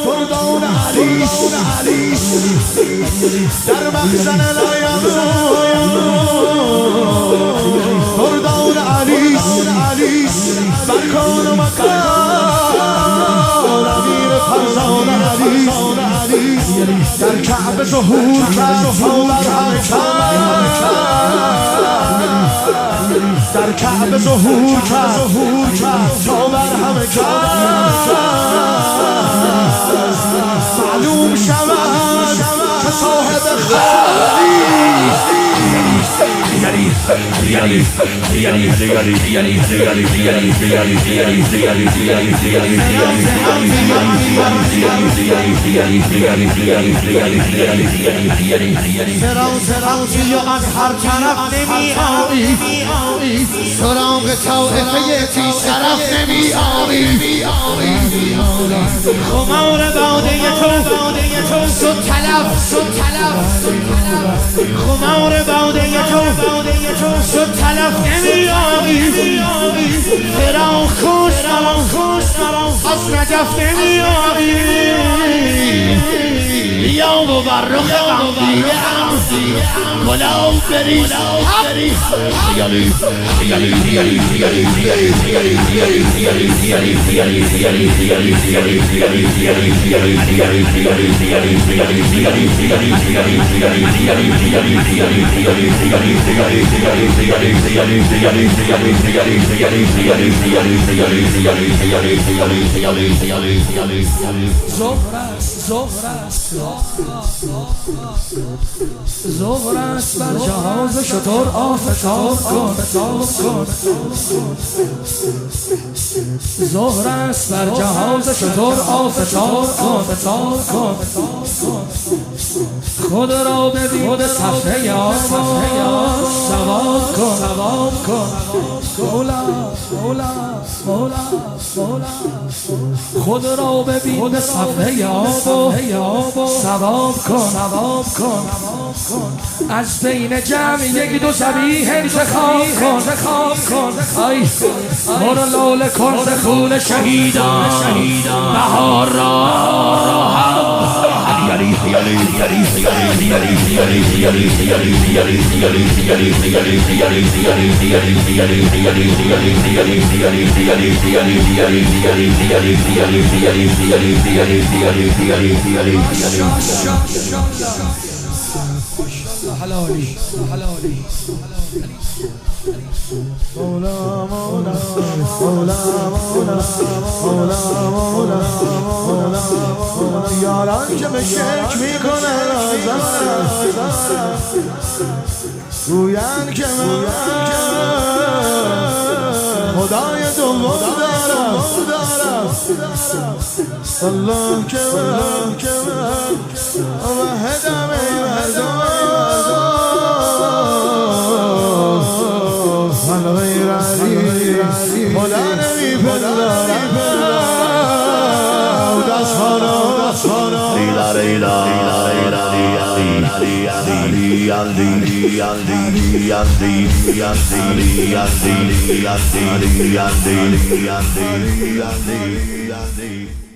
فردون علی در مخزن فردون علی برکان و مکان امیر فرزان علی در کعبه ظهور کرد در کعبه ظهور کرد تا بر همه معلوم شود که صاحب سراغی از هر طرف نمی آیی سراغ طائفه بی شرف نمی آیی خمار باده تو شد تلف خمار باده تو شد تلف نمی آیی فراق خوش از نجف نمی آیی یا مبرخ غمدیه گلاب بریز ظهر است بر جهاز شتر آفتاب کن ظهر است بر جهاز شتر آفتاب کن خود را ببین به صفحه یا سواب کن مولا خود را ببین به صفحه یا سواب کن از بین جمع یک دو شبیه انتخاب کن برو لاله کن ز خون شهیدان بهار را حلالی یاران که به شک میکنن گوین که من خدای دوم دارم الله که من وحدم من غیر علی خدا نمیپندارم دستخانا Ali